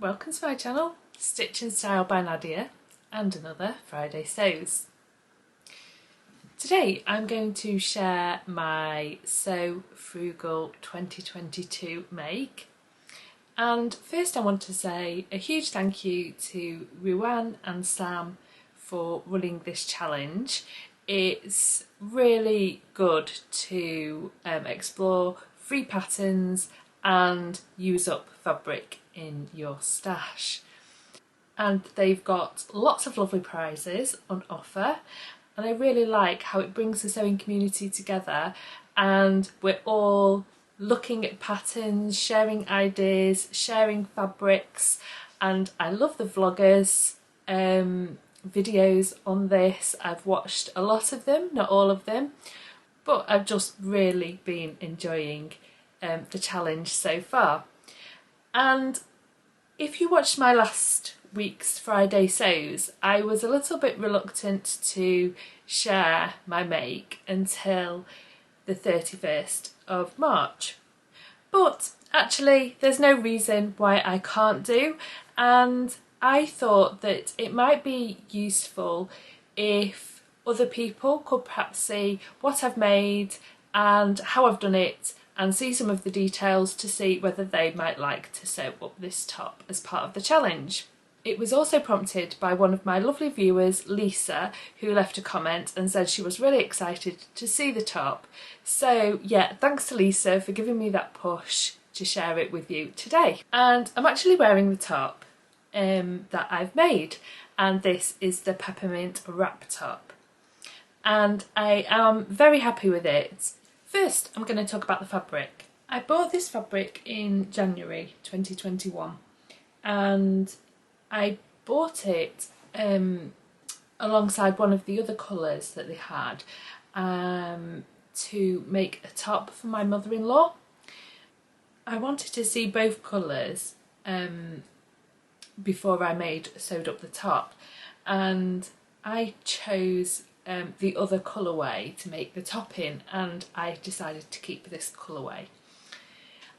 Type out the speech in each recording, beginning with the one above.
Welcome to my channel, Stitch and Style by Nadia, and another Friday Sews. Today I'm going to share my Sew Frugal 2022 make, and first I want to say a huge thank you to Ruan and Sam for running this challenge. It's really good to explore free patterns and use up fabric in your stash. And they've got lots of lovely prizes on offer, and I really like how it brings the sewing community together and we're all looking at patterns, sharing ideas, sharing fabrics, and I love the vloggers videos on this. I've watched a lot of them, not all of them, but I've just really been enjoying the challenge so far. And if you watched my last week's Friday Sews, I was a little bit reluctant to share my make until the 31st of March. But actually there's no reason why I can't do, and I thought that it might be useful if other people could perhaps see what I've made and how I've done it, and see some of the details to see whether they might like to sew up this top as part of the challenge. It was also prompted by one of my lovely viewers, Lisa, who left a comment and said she was really excited to see the top. So yeah, thanks to Lisa for giving me that push to share it with you today. And I'm actually wearing the top that I've made, and this is the peppermint wrap top. And I am very happy with it. First, I'm going to talk about the fabric. I bought this fabric in January 2021, and I bought it alongside one of the other colours that they had to make a top for my mother-in-law. I wanted to see both colours before I sewed up the top, and I chose the other colourway to make the top in, and I decided to keep this colourway.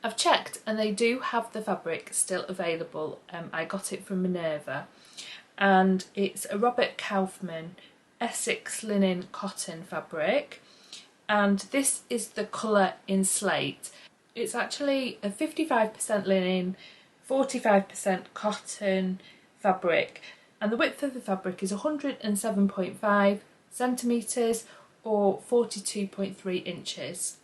I've checked and they do have the fabric still available. I got it from Minerva, and it's a Robert Kaufman Essex linen cotton fabric, and this is the colour in Slate. It's actually a 55% linen, 45% cotton fabric, and the width of the fabric is 107.5 centimetres or 42.3 inches.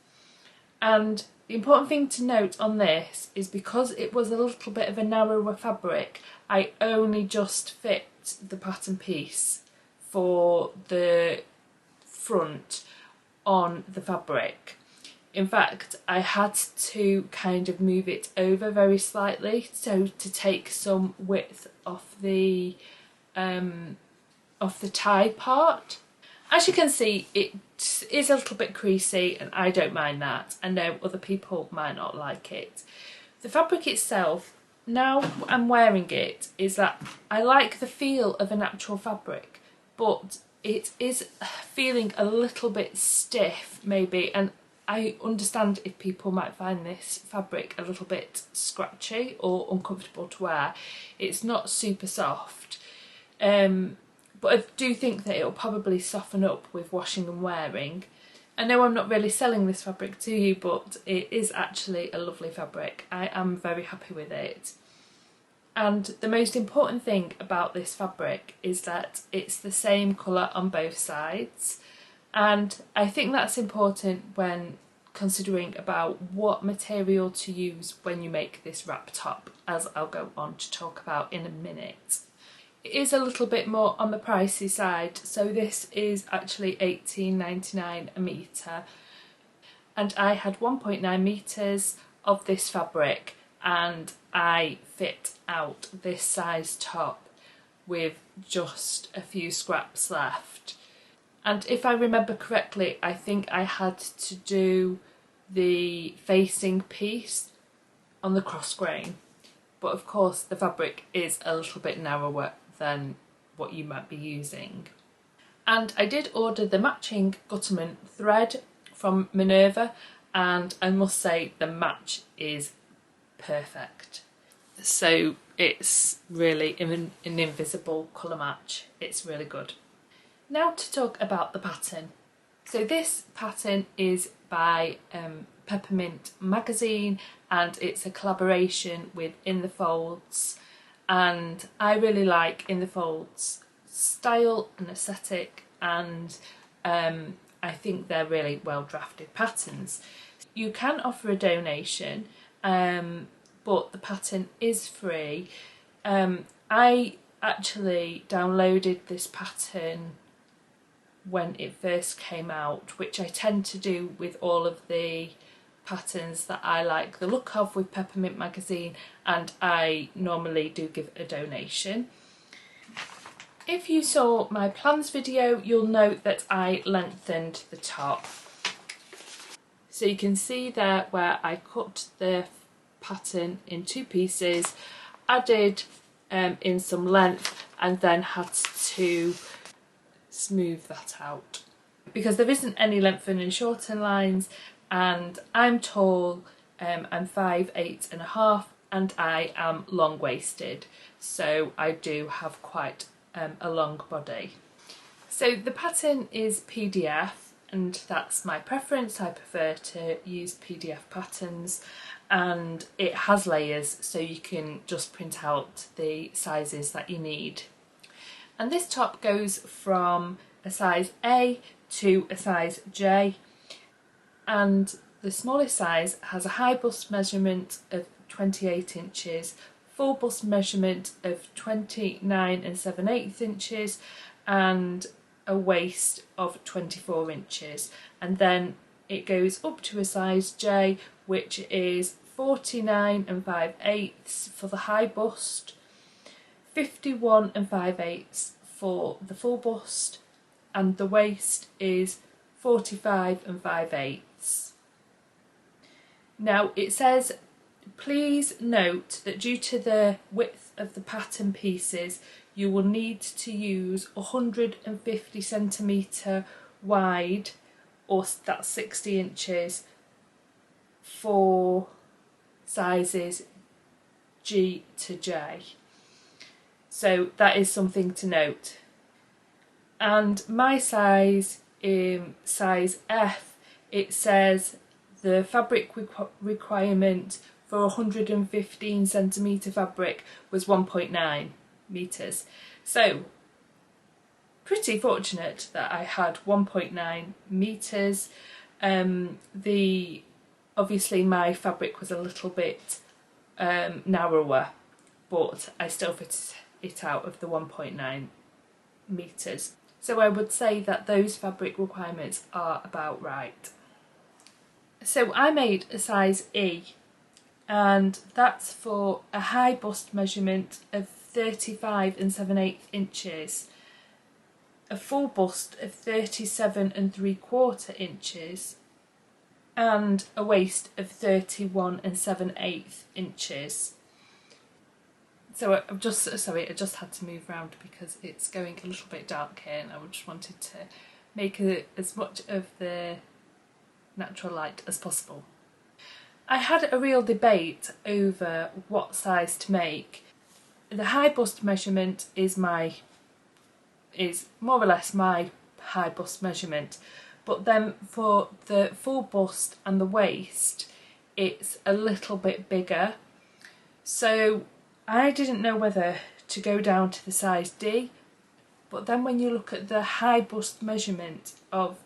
And the important thing to note on this is because it was a little bit of a narrower fabric, I only just fit the pattern piece for the front on the fabric. In fact, I had to kind of move it over very slightly so to take some width off the tie part. As you can see, it is a little bit creasy, and I don't mind that. I know other people might not like it. The fabric itself, now I'm wearing it, is that I like the feel of a natural fabric, but it is feeling a little bit stiff maybe, and I understand if people might find this fabric a little bit scratchy or uncomfortable to wear. It's not super soft. But I do think that it'll probably soften up with washing and wearing. I know I'm not really selling this fabric to you, but it is actually a lovely fabric. I am very happy with it. And the most important thing about this fabric is that it's the same colour on both sides. And I think that's important when considering about what material to use when you make this wrap top, as I'll go on to talk about in a minute. It is a little bit more on the pricey side, so this is actually $18.99 a metre, and I had 1.9 metres of this fabric, and I fit out this size top with just a few scraps left. And if I remember correctly, I think I had to do the facing piece on the cross grain, but of course the fabric is a little bit narrower than what you might be using. And I did order the matching Gutterman thread from Minerva, and I must say the match is perfect. So it's really an invisible colour match. It's really good. Now to talk about the pattern. So this pattern is by Peppermint magazine, and it's a collaboration with In the Folds, and I really like In the Folds style and aesthetic, and I think they're really well drafted patterns. You can offer a donation, but the pattern is free. I actually downloaded this pattern when it first came out, which I tend to do with all of the patterns that I like the look of with Peppermint magazine, and I normally do give a donation. If you saw my plans video, you'll note that I lengthened the top. So you can see there where I cut the pattern in 2 pieces, added in some length, and then had to smooth that out because there isn't any lengthen and shorten lines, and I'm tall, I'm 5'8½", and I am long waisted, so I do have quite a long body. So the pattern is PDF, and that's my preference. I prefer to use PDF patterns, and it has layers so you can just print out the sizes that you need. And this top goes from a size A to a size J, and the smallest size has a high bust measurement of 28 inches, full bust measurement of 29 7/8 inches, and a waist of 24 inches. And then it goes up to a size J, which is 49 5/8 for the high bust, 51 5/8 for the full bust, and the waist is 45 5/8. Now it says, please note that due to the width of the pattern pieces, you will need to use 150 centimetre wide, or that's 60 inches, for sizes G to J. So that is something to note. And my size, size F, it says the fabric requirement for 115 centimetre fabric was 1.9 metres. So pretty fortunate that I had 1.9 metres. Obviously my fabric was a little bit narrower, but I still fitted it out of the 1.9 metres. So I would say that those fabric requirements are about right. So I made a size E, and that's for a high bust measurement of 35 7/8 inches, a full bust of 37 3/4 inches, and a waist of 31 7/8 inches. So I just had to move around because it's going a little bit dark here, and I just wanted to make as much of the natural light as possible. I had a real debate over what size to make. The high bust measurement is more or less my high bust measurement, but then for the full bust and the waist it's a little bit bigger, so I didn't know whether to go down to the size D, but then when you look at the high bust measurement of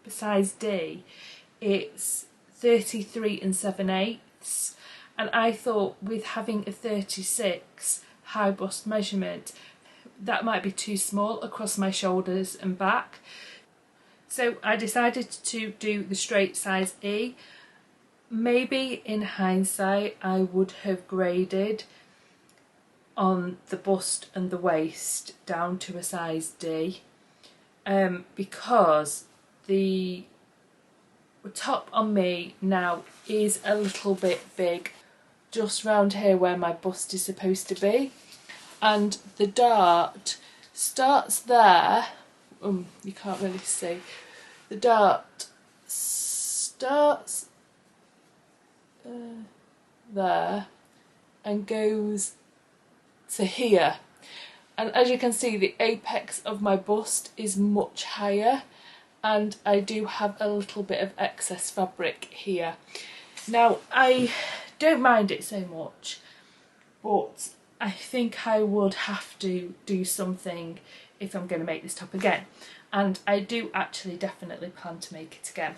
size D, it's 33 7/8, and I thought with having a 36 high bust measurement that might be too small across my shoulders and back. So I decided to do the straight size E. Maybe in hindsight I would have graded on the bust and the waist down to a size D, because the top on me now is a little bit big just round here where my bust is supposed to be, and the dart starts there. You can't really see. The dart starts there and goes to here. And as you can see, the apex of my bust is much higher, and I do have a little bit of excess fabric here. Now, I don't mind it so much, but I think I would have to do something if I'm going to make this top again. And I do actually definitely plan to make it again.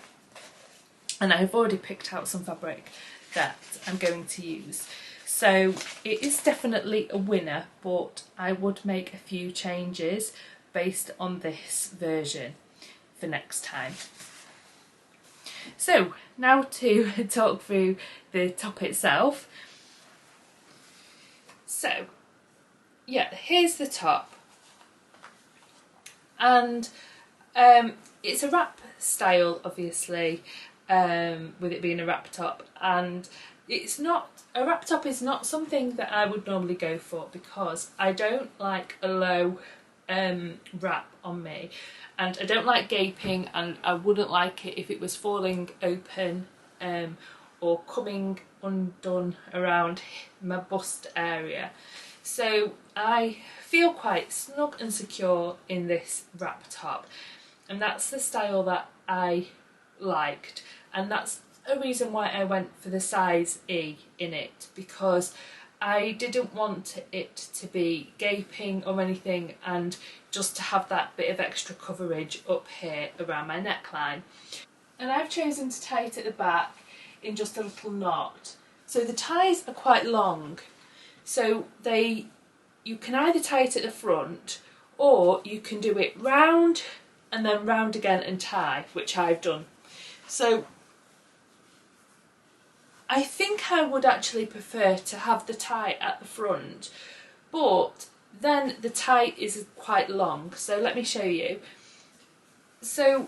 And I've already picked out some fabric that I'm going to use. So it is definitely a winner, but I would make a few changes based on this version for next time. So now to talk through the top itself. So yeah, here's the top, and it's a wrap style, obviously, with it being a wrap top, and it's not, a wrap top is not something that I would normally go for because I don't like a low wrap on me, and I don't like gaping, and I wouldn't like it if it was falling open or coming undone around my bust area. So I feel quite snug and secure in this wrap top, and that's the style that I liked, and that's a reason why I went for the size E in it, because I didn't want it to be gaping or anything, and just to have that bit of extra coverage up here around my neckline. And I've chosen to tie it at the back in just a little knot. So the ties are quite long, so you can either tie it at the front, or you can do it round and then round again and tie, which I've done. So I think I would actually prefer to have the tie at the front, but then the tie is quite long, so let me show you. So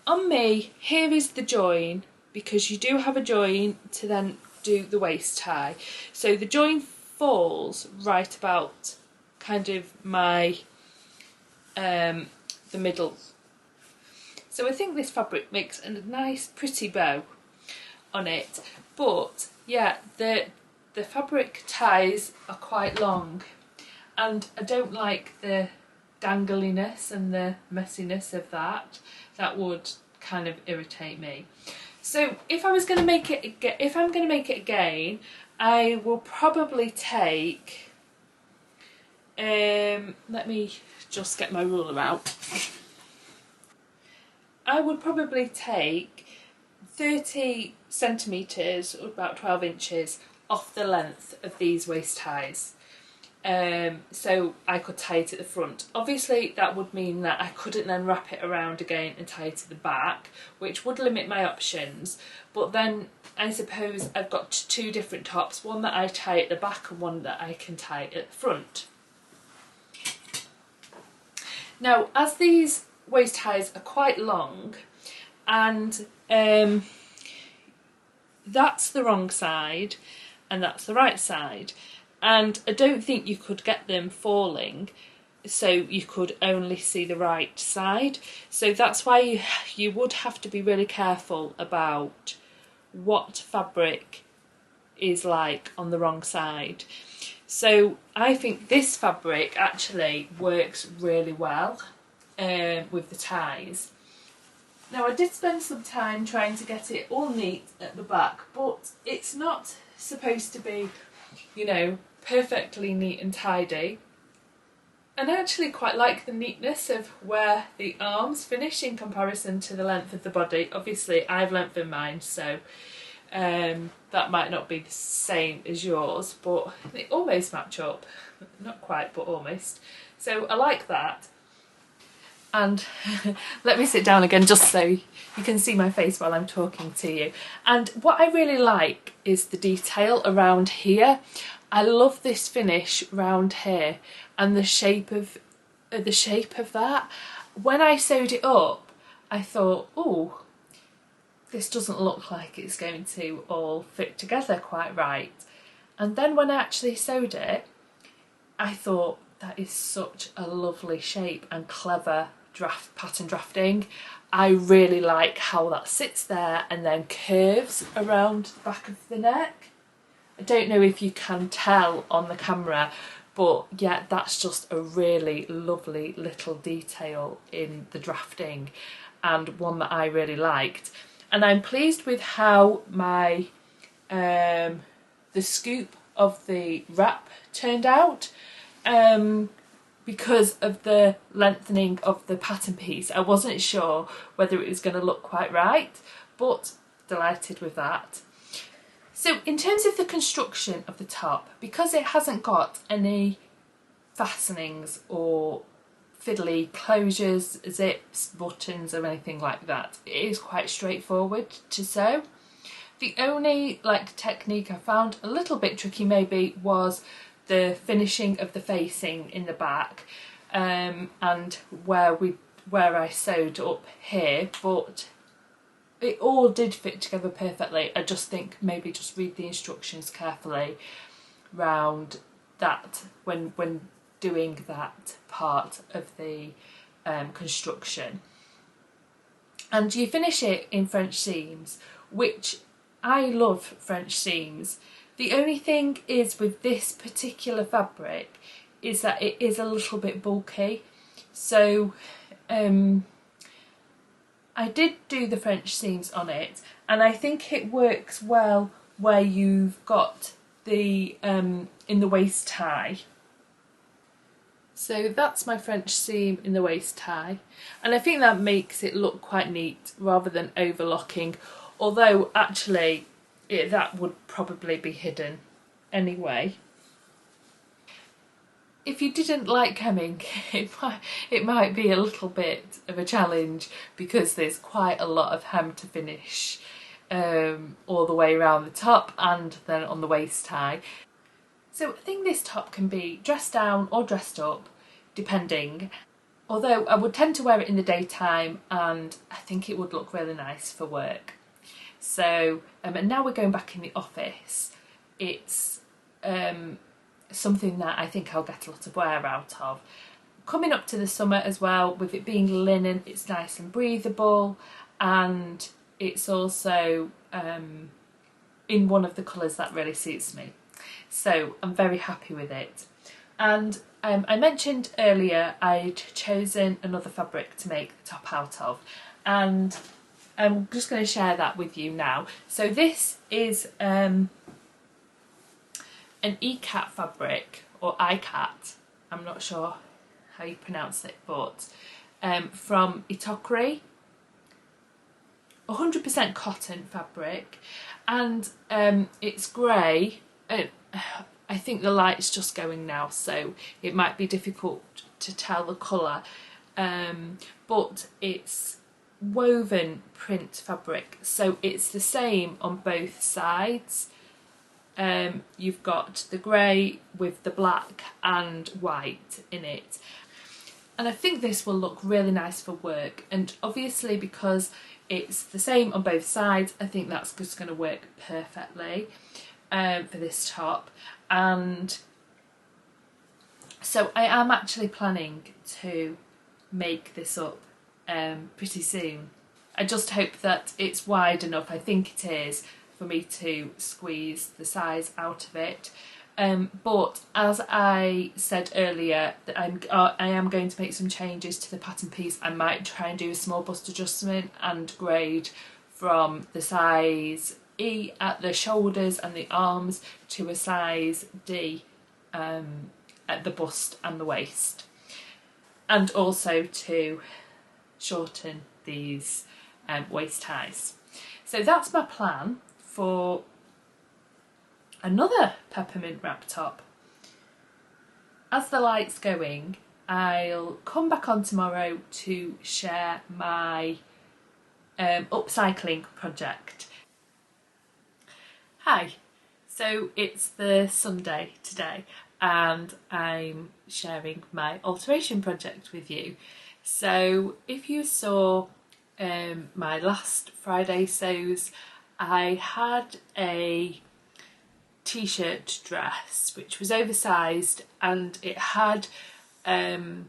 on me, here is the join, because you do have a join to then do the waist tie. So the join falls right about kind of my the middle. So I think this fabric makes a nice pretty bow on it, but yeah, the fabric ties are quite long, and I don't like the dangliness and the messiness of that. That would kind of irritate me. So if I was going to make it again, if I'm going to make it again, I will probably take let me just get my ruler out. I would probably take 30 centimetres, or about 12 inches, off the length of these waist ties. So I could tie it at the front. Obviously that would mean that I couldn't then wrap it around again and tie it to the back, which would limit my options, but then I suppose I've got two different tops, one that I tie at the back and one that I can tie at the front. Now, as these waist ties are quite long, and that's the wrong side and that's the right side, and I don't think you could get them falling, so you could only see the right side. So that's why you would have to be really careful about what fabric is like on the wrong side. So I think this fabric actually works really well with the ties. Now, I did spend some time trying to get it all neat at the back, but it's not supposed to be, you know, perfectly neat and tidy. And I actually quite like the neatness of where the arms finish in comparison to the length of the body. Obviously I've lengthened mine, so that might not be the same as yours, but they almost match up. Not quite, but almost. So I like that. And let me sit down again just so you can see my face while I'm talking to you. And what I really like is the detail around here. I love this finish round here and the shape of that. When I sewed it up, I thought, oh, this doesn't look like it's going to all fit together quite right. And then when I actually sewed it, I thought, that is such a lovely shape and clever pattern drafting. I really like how that sits there and then curves around the back of the neck. I don't know if you can tell on the camera, but yeah, that's just a really lovely little detail in the drafting, and one that I really liked. And I'm pleased with how my the scoop of the wrap turned out. Because of the lengthening of the pattern piece, I wasn't sure whether it was going to look quite right, but delighted with that. So in terms of the construction of the top, because it hasn't got any fastenings or fiddly closures, zips, buttons or anything like that, it is quite straightforward to sew. The only technique I found a little bit tricky maybe was the finishing of the facing in the back, and where I sewed up here, but it all did fit together perfectly. I just think maybe just read the instructions carefully round that when doing that part of the construction. And you finish it in French seams, which I love French seams. The only thing is with this particular fabric is that it is a little bit bulky. So I did do the French seams on it, and I think it works well where you've got the in the waist tie. So that's my French seam in the waist tie, and I think that makes it look quite neat rather than overlocking, although actually that would probably be hidden anyway. If you didn't like hemming, it might be a little bit of a challenge because there's quite a lot of hem to finish all the way around the top and then on the waist tie. So I think this top can be dressed down or dressed up, depending. Although I would tend to wear it in the daytime, and I think it would look really nice for work. So, and now we're going back in the office. It's something that I think I'll get a lot of wear out of. Coming up to the summer as well, with it being linen, it's nice and breathable, and it's also in one of the colours that really suits me. So I'm very happy with it. And I mentioned earlier I'd chosen another fabric to make the top out of, and I'm just going to share that with you now. So this is an ECAT fabric, or ICAT, I'm not sure how you pronounce it, but from Itokri, 100% cotton fabric, and it's grey. I think the light's just going now, so it might be difficult to tell the colour, but it's woven print fabric, so it's the same on both sides. You've got the grey with the black and white in it, and I think this will look really nice for work, and obviously because it's the same on both sides, I think that's just going to work perfectly for this top. And so I am actually planning to make this up pretty soon. I just hope that it's wide enough, I think it is, for me to squeeze the size out of it. But as I said earlier, that I am going to make some changes to the pattern piece. I might try and do a small bust adjustment and grade from the size E at the shoulders and the arms to a size D at the bust and the waist, and also to shorten these waist ties. So that's my plan for another peppermint wrap top. As the light's going, I'll come back on tomorrow to share my upcycling project. Hi, so it's the Sunday today and I'm sharing my alteration project with you. So if you saw my last Friday sews, I had a t-shirt dress which was oversized, and it had the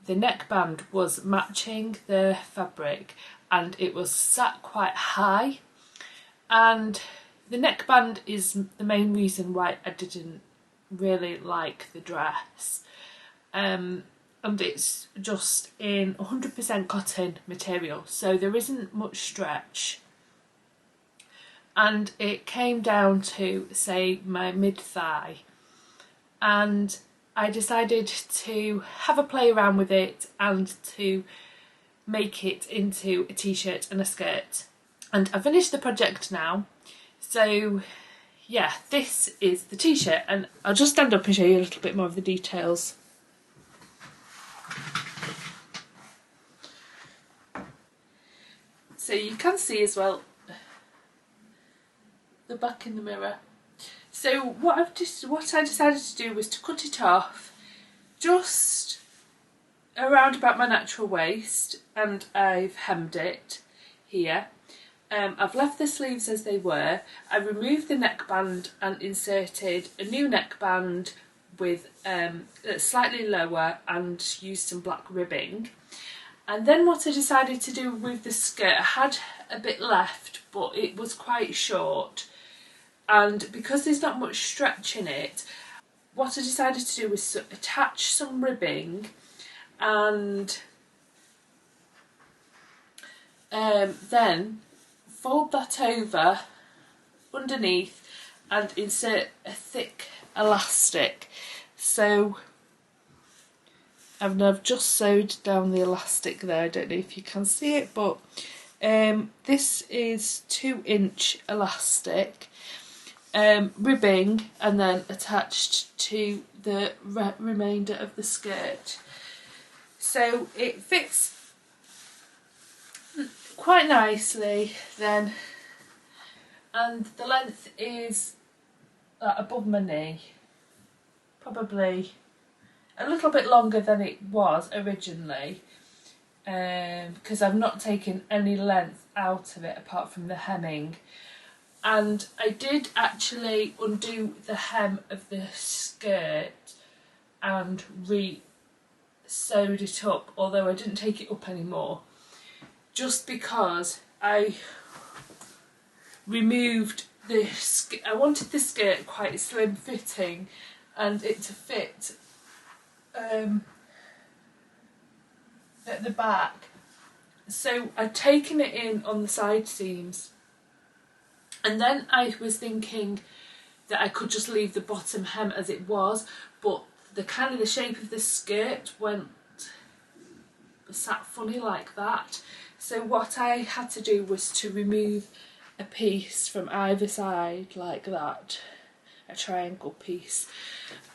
neckband was matching the fabric and it was sat quite high, and The neckband is the main reason why I didn't really like the dress. And it's just in 100% cotton material, so there isn't much stretch. And it came down to, say, my mid-thigh. And I decided to have a play around with it and to make it into a t-shirt and a skirt. And I finished the project now. So yeah, this is the t-shirt, and I'll just stand up and show you a little bit more of the details. So you can see as well the back in the mirror. So what I decided to do was to cut it off just around about my natural waist, and I've hemmed it here. I've left the sleeves as they were. I removed the neckband and inserted a new neckband with slightly lower and used some black ribbing. And then what I decided to do with the skirt, I had a bit left, but it was quite short. And because there's not much stretch in it, what I decided to do was attach some ribbing and then fold that over underneath and insert a thick elastic. So I've just sewed down the elastic there. I don't know if you can see it, but this is 2-inch elastic, ribbing, and then attached to the remainder of the skirt. So it fits quite nicely then, and the length is above my knee, probably a little bit longer than it was originally, because I've not taken any length out of it apart from the hemming. And I did actually undo the hem of the skirt and re-sewed it up, although I didn't take it up anymore, just because I removed I wanted the skirt quite slim fitting and it to fit at the back. So I'd taken it in on the side seams, and then I was thinking that I could just leave the bottom hem as it was, but the shape of the skirt sat funny like that. So what I had to do was to remove a piece from either side like that, a triangle piece,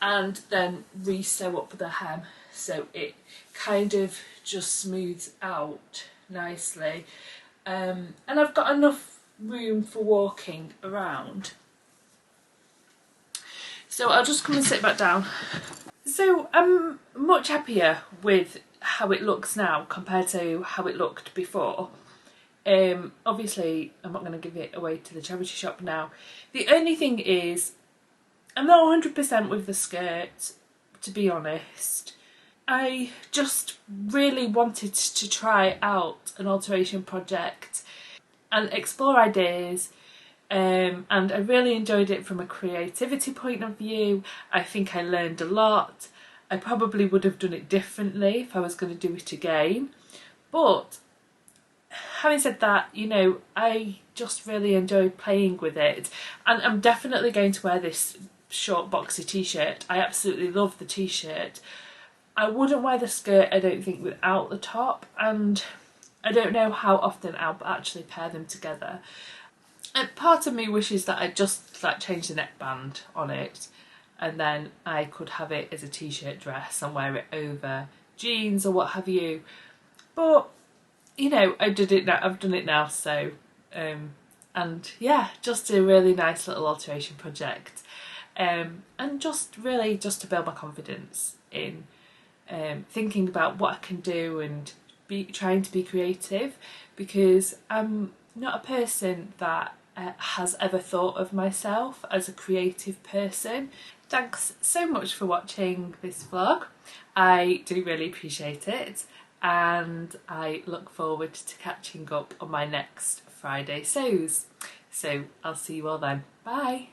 and then re-sew up the hem so it kind of just smooths out nicely. And I've got enough room for walking around. So I'll just come and sit back down. So I'm much happier with how it looks now compared to how it looked before. Obviously I'm not going to give it away to the charity shop now. The only thing is, I'm not 100% with the skirt, to be honest. I just really wanted to try out an alteration project and explore ideas, and I really enjoyed it from a creativity point of view. I think I learned a lot. I probably would have done it differently if I was going to do it again, but having said that, you know, I just really enjoyed playing with it, and I'm definitely going to wear this short boxy t-shirt. I absolutely love the t-shirt. I wouldn't wear the skirt, I don't think, without the top, and I don't know how often I'll actually pair them together. And part of me wishes that I'd just change the neckband on it, and then I could have it as a t-shirt dress and wear it over jeans or what have you. But you know, I've done it now, so and yeah, just a really nice little alteration project, and just really just to build my confidence in thinking about what I can do and trying to be creative, because I'm not a person that has ever thought of myself as a creative person. Thanks so much for watching this vlog. I do really appreciate it, and I look forward to catching up on my next Friday sews. So I'll see you all then. Bye.